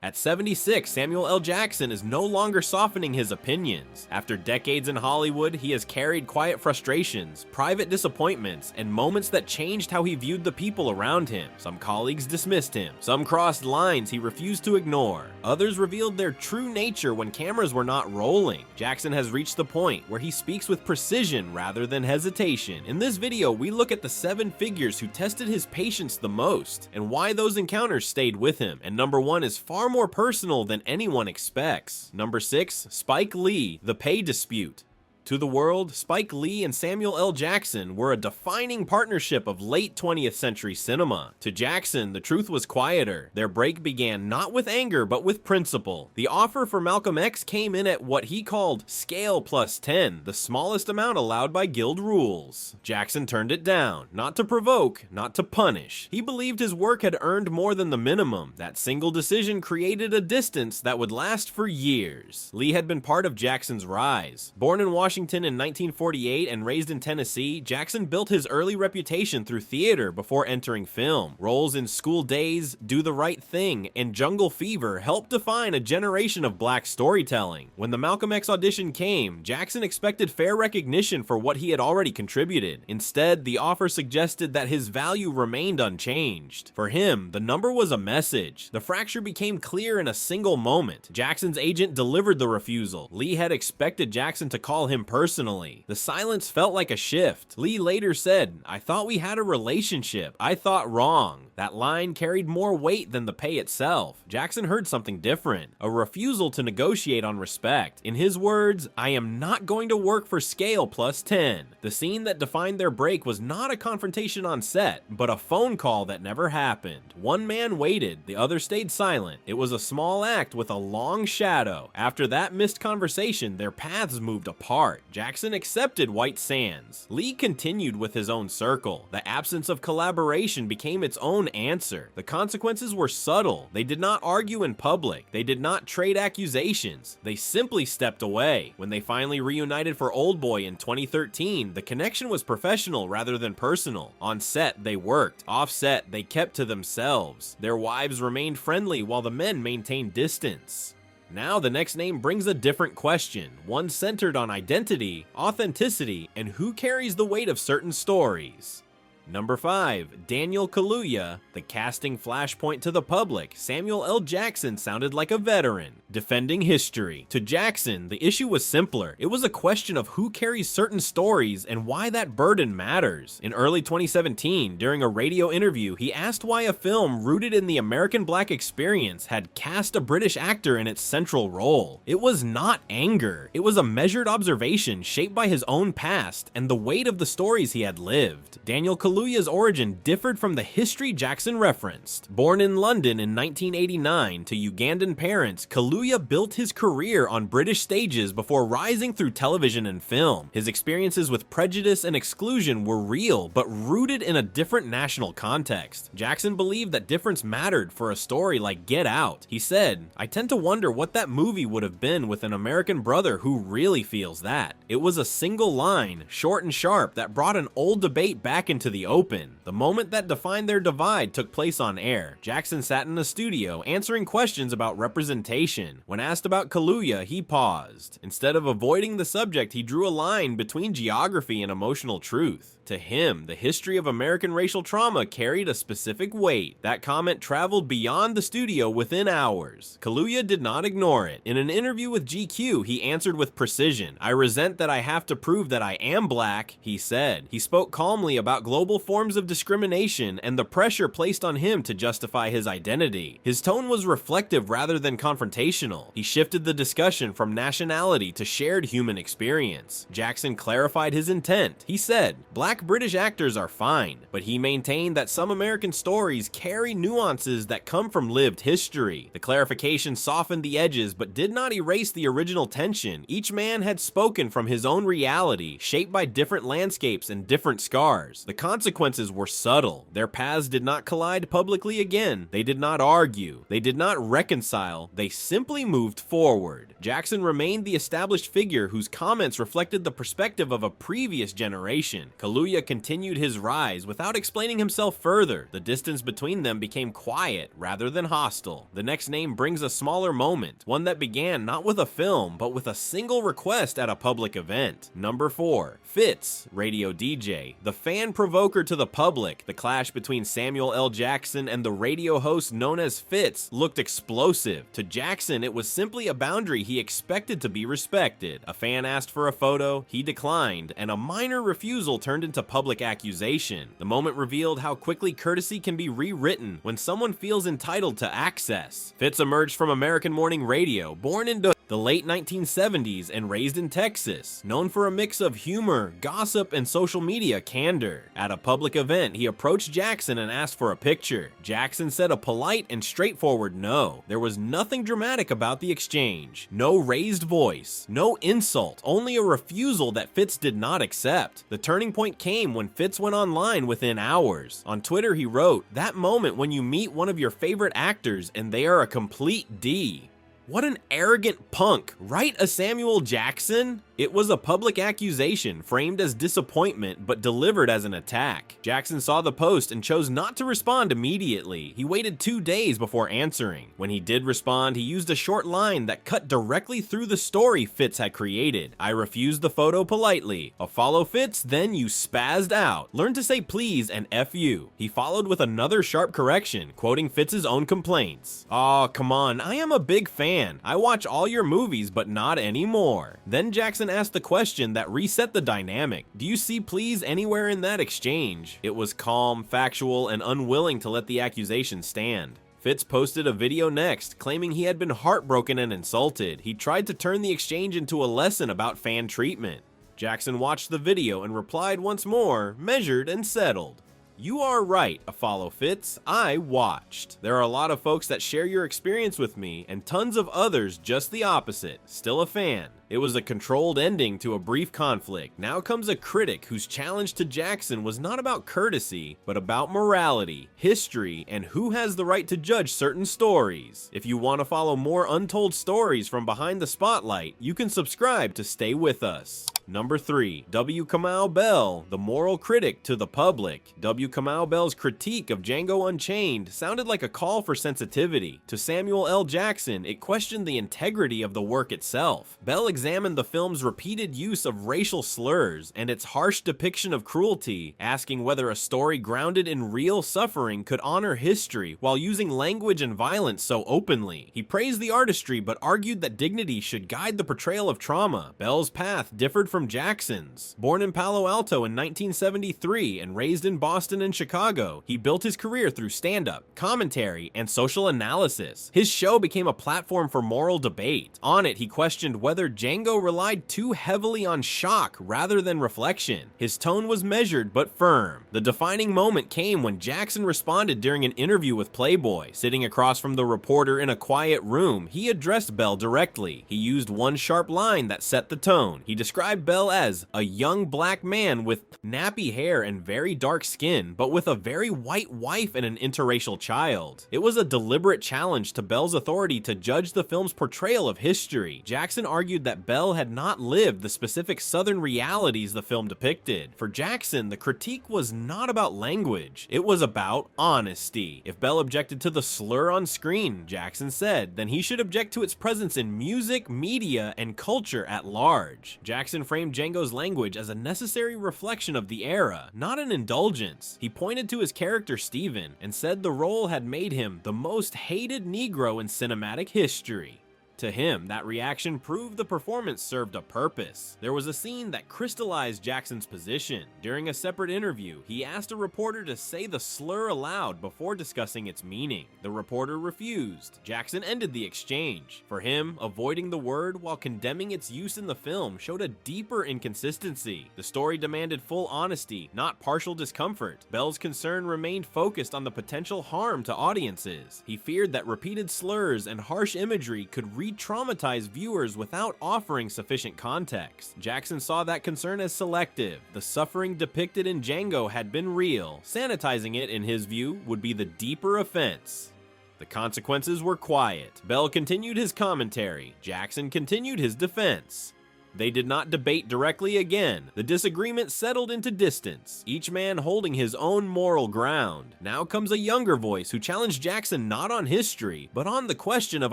At 76, Samuel L. Jackson is no longer softening his opinions. After decades in Hollywood, he has carried quiet frustrations, private disappointments, and moments that changed how he viewed the people around him. Some colleagues dismissed him. Some crossed lines he refused to ignore. Others revealed their true nature when cameras were not rolling. Jackson has reached the point where he speaks with precision rather than hesitation. In this video, we look at the 7 figures who tested his patience the most and why those encounters stayed with him. And number 1 is far more personal than anyone expects. Number 6, Spike Lee, The Pay Dispute. To the world, Spike Lee and Samuel L. Jackson were a defining partnership of late 20th century cinema. To Jackson, the truth was quieter. Their break began not with anger, but with principle. The offer for Malcolm X came in at what he called scale plus 10, the smallest amount allowed by guild rules. Jackson turned it down, not to provoke, not to punish. He believed his work had earned more than the minimum. That single decision created a distance that would last for years. Lee had been part of Jackson's rise. Born in Washington in 1948 and raised in Tennessee, Jackson built his early reputation through theater before entering film. Roles in School Days, Do the Right Thing, and Jungle Fever helped define a generation of black storytelling. When the Malcolm X audition came, Jackson expected fair recognition for what he had already contributed. Instead, the offer suggested that his value remained unchanged. For him, the number was a message. The fracture became clear in a single moment. Jackson's agent delivered the refusal. Lee had expected Jackson to call him personally. The silence felt like a shift. Lee later said, "I thought we had a relationship. I thought wrong." That line carried more weight than the pay itself. Jackson heard something different, a refusal to negotiate on respect. In his words, "I am not going to work for scale plus 10. The scene that defined their break was not a confrontation on set, but a phone call that never happened. One man waited, the other stayed silent. It was a small act with a long shadow. After that missed conversation, their paths moved apart. Jackson accepted White Sands. Lee continued with his own circle. The absence of collaboration became its own answer. The consequences were subtle. They did not argue in public. They did not trade accusations. They simply stepped away. When they finally reunited for Oldboy in 2013, the connection was professional rather than personal. On set, they worked. Off set, they kept to themselves. Their wives remained friendly while the men maintained distance. Now the next name brings a different question, one centered on identity, authenticity, and who carries the weight of certain stories. Number 5, Daniel Kaluuya. The casting flashpoint to the public, Samuel L. Jackson sounded like a veteran, defending history. To Jackson, the issue was simpler. It was a question of who carries certain stories and why that burden matters. In early 2017, during a radio interview, he asked why a film rooted in the American black experience had cast a British actor in its central role. It was not anger. It was a measured observation shaped by his own past and the weight of the stories he had lived. Daniel Kaluuya's origin differed from the history Jackson referenced. Born in London in 1989 to Ugandan parents, Kaluuya built his career on British stages before rising through television and film. His experiences with prejudice and exclusion were real, but rooted in a different national context. Jackson believed that difference mattered for a story like Get Out. He said, "I tend to wonder what that movie would have been with an American brother who really feels that." It was a single line, short and sharp, that brought an old debate back into the open. The moment that defined their divide took place on air. Jackson sat in a studio answering questions about representation. When asked about Kaluuya, he paused. Instead of avoiding the subject, he drew a line between geography and emotional truth. To him, the history of American racial trauma carried a specific weight. That comment traveled beyond the studio within hours. Kaluuya did not ignore it. In an interview with GQ, he answered with precision. "I resent that I have to prove that I am black," he said. He spoke calmly about global forms of discrimination and the pressure placed on him to justify his identity. His tone was reflective rather than confrontational. He shifted the discussion from nationality to shared human experience. Jackson clarified his intent. He said, "Black British actors are fine," but he maintained that some American stories carry nuances that come from lived history. The clarification softened the edges but did not erase the original tension. Each man had spoken from his own reality, shaped by different landscapes and different scars. The consequence consequences were subtle. Their paths did not collide publicly again. They did not argue. They did not reconcile. They simply moved forward. Jackson remained the established figure whose comments reflected the perspective of a previous generation. Kaluuya continued his rise without explaining himself further. The distance between them became quiet rather than hostile. The next name brings a smaller moment, one that began not with a film, but with a single request at a public event. Number 4. Fitz, radio DJ. The fan provoker to the public, the clash between Samuel L. Jackson and the radio host known as Fitz looked explosive. To Jackson, it was simply a boundary he expected to be respected. A fan asked for a photo, he declined, and a minor refusal turned into public accusation. The moment revealed how quickly courtesy can be rewritten when someone feels entitled to access. Fitz emerged from American morning radio, born into the late 1970s and raised in Texas, known for a mix of humor, gossip, and social media candor. At a public event, he approached Jackson and asked for a picture. Jackson said a polite and straightforward no. There was nothing dramatic about the exchange. No raised voice, no insult, only a refusal that Fitz did not accept. The turning point came when Fitz went online within hours. On Twitter, he wrote, "That moment when you meet one of your favorite actors and they are a complete D." What an arrogant punk, right? A Samuel Jackson? It was a public accusation framed as disappointment but delivered as an attack. Jackson saw the post and chose not to respond immediately. He waited 2 days before answering. When he did respond, he used a short line that cut directly through the story Fitz had created. "I refused the photo politely. A follow Fitz, then you spazzed out. Learn to say please and F you." He followed with another sharp correction, quoting Fitz's own complaints. "Aw, come on, I am a big fan. I watch all your movies, but not anymore." Then Jackson asked the question that reset the dynamic. "Do you see please anywhere in that exchange?" It was calm, factual, and unwilling to let the accusation stand. Fitz posted a video next, claiming he had been heartbroken and insulted. He tried to turn the exchange into a lesson about fan treatment. Jackson watched the video and replied once more, measured and settled. "You are right, a follow Fitz. I watched. There are a lot of folks that share your experience with me, and tons of others just the opposite. Still a fan." It was a controlled ending to a brief conflict. Now comes a critic whose challenge to Jackson was not about courtesy, but about morality, history, and who has the right to judge certain stories. If you want to follow more untold stories from behind the spotlight, you can subscribe to stay with us. Number 3. W. Kamau Bell, the moral critic to the public. W. Kamau Bell's critique of Django Unchained sounded like a call for sensitivity. To Samuel L. Jackson, it questioned the integrity of the work itself. Bell examined the film's repeated use of racial slurs and its harsh depiction of cruelty, asking whether a story grounded in real suffering could honor history while using language and violence so openly. He praised the artistry but argued that dignity should guide the portrayal of trauma. Bell's path differed from Jackson's. Born in Palo Alto in 1973 and raised in Boston and Chicago, he built his career through stand-up, commentary, and social analysis. His show became a platform for moral debate. On it, he questioned whether Django relied too heavily on shock rather than reflection. His tone was measured but firm. The defining moment came when Jackson responded during an interview with Playboy. Sitting across from the reporter in a quiet room, he addressed Bell directly. He used one sharp line that set the tone. He described Bell as a young black man with nappy hair and very dark skin, but with a very white wife and an interracial child. It was a deliberate challenge to Bell's authority to judge the film's portrayal of history. Jackson argued that Bell had not lived the specific Southern realities the film depicted. For Jackson, the critique was not about language. It was about honesty. If Bell objected to the slur on screen, Jackson said, then he should object to its presence in music, media, and culture at large. Jackson framed Django's language as a necessary reflection of the era, not an indulgence. He pointed to his character Steven and said the role had made him the most hated Negro in cinematic history. To him, that reaction proved the performance served a purpose. There was a scene that crystallized Jackson's position. During a separate interview, he asked a reporter to say the slur aloud before discussing its meaning. The reporter refused. Jackson ended the exchange. For him, avoiding the word while condemning its use in the film showed a deeper inconsistency. The story demanded full honesty, not partial discomfort. Bell's concern remained focused on the potential harm to audiences. He feared that repeated slurs and harsh imagery could re-traumatize viewers without offering sufficient context. Jackson saw that concern as selective. The suffering depicted in Django had been real. Sanitizing it, in his view, would be the deeper offense. The consequences were quiet. Bell continued his commentary. Jackson continued his defense. They did not debate directly again. The disagreement settled into distance, each man holding his own moral ground. Now comes a younger voice who challenged Jackson not on history, but on the question of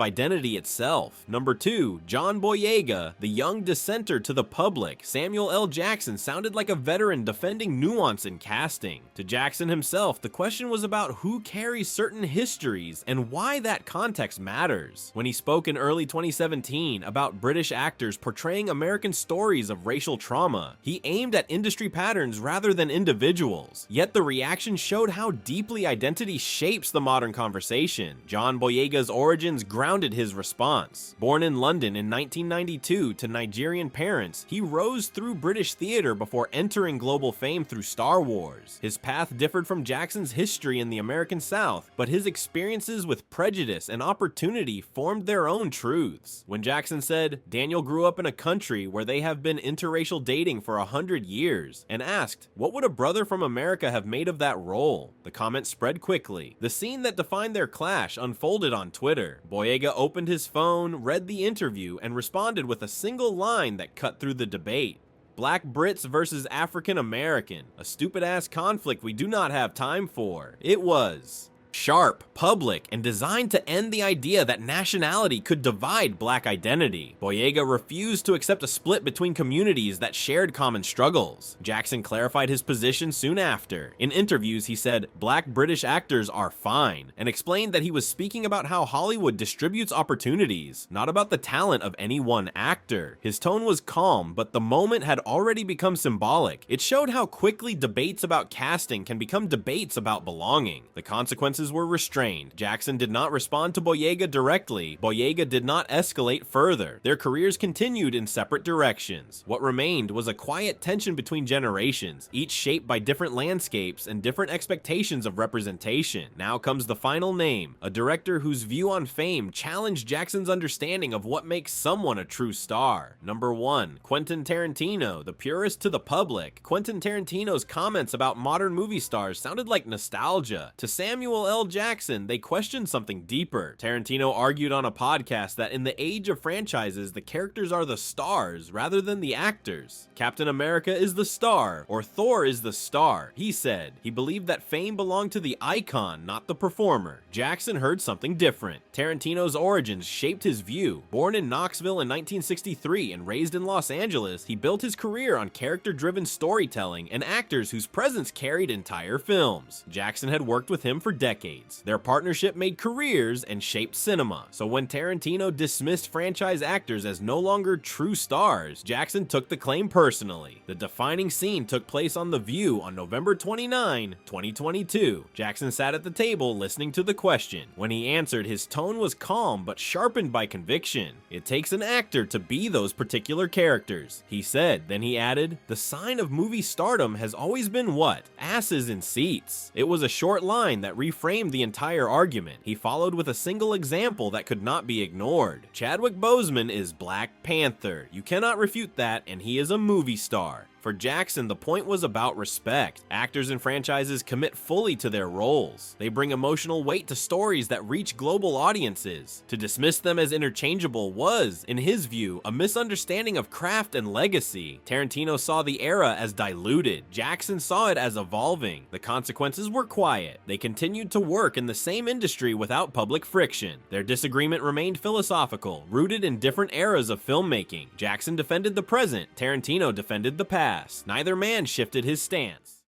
identity itself. Number 2, John Boyega, the young dissenter to the public. Samuel L. Jackson sounded like a veteran defending nuance in casting. To Jackson himself, the question was about who carries certain histories and why that context matters. When he spoke in early 2017 about British actors portraying American stories of racial trauma, he aimed at industry patterns rather than individuals. Yet the reaction showed how deeply identity shapes the modern conversation. John Boyega's origins grounded his response. Born in London in 1992 to Nigerian parents, he rose through British theater before entering global fame through Star Wars. His path differed from Jackson's history in the American South, but his experiences with prejudice and opportunity formed their own truths. When Jackson said, "Daniel grew up in a country where they have been interracial dating for 100 years, and asked, what would a brother from America have made of that role?" the comment spread quickly. The scene that defined their clash unfolded on Twitter. Boyega opened his phone, read the interview, and responded with a single line that cut through the debate. "Black Brits versus African American, a stupid-ass conflict we do not have time for." It was sharp, public, and designed to end the idea that nationality could divide Black identity. Boyega refused to accept a split between communities that shared common struggles. Jackson clarified his position soon after. In interviews, he said, "Black British actors are fine," and explained that he was speaking about how Hollywood distributes opportunities, not about the talent of any one actor. His tone was calm, but the moment had already become symbolic. It showed how quickly debates about casting can become debates about belonging. The consequences were restrained. Jackson did not respond to Boyega directly. Boyega did not escalate further. Their careers continued in separate directions. What remained was a quiet tension between generations, each shaped by different landscapes and different expectations of representation. Now comes the final name, a director whose view on fame challenged Jackson's understanding of what makes someone a true star. Number 1, Quentin Tarantino, the purist to the public. Quentin Tarantino's comments about modern movie stars sounded like nostalgia. To Samuel L. Jackson, they questioned something deeper. Tarantino argued on a podcast that in the age of franchises, the characters are the stars rather than the actors. Captain America is the star, or Thor is the star, he said. He believed that fame belonged to the icon, not the performer. Jackson heard something different. Tarantino's origins shaped his view. Born in Knoxville in 1963 and raised in Los Angeles, he built his career on character-driven storytelling and actors whose presence carried entire films. Jackson had worked with him for decades. Their partnership made careers and shaped cinema. So when Tarantino dismissed franchise actors as no longer true stars, Jackson took the claim personally. The defining scene took place on The View on November 29, 2022. Jackson sat at the table listening to the question. When he answered, his tone was calm but sharpened by conviction. "It takes an actor to be those particular characters," he said. Then he added, "The sign of movie stardom has always been what? Asses in seats." It was a short line that reframed the entire argument. He followed with a single example that could not be ignored. Chadwick Boseman is Black Panther. You cannot refute that, and he is a movie star. For Jackson, the point was about respect. Actors and franchises commit fully to their roles. They bring emotional weight to stories that reach global audiences. To dismiss them as interchangeable was, in his view, a misunderstanding of craft and legacy. Tarantino saw the era as diluted. Jackson saw it as evolving. The consequences were quiet. They continued to work in the same industry without public friction. Their disagreement remained philosophical, rooted in different eras of filmmaking. Jackson defended the present, Tarantino defended the past. Neither man shifted his stance.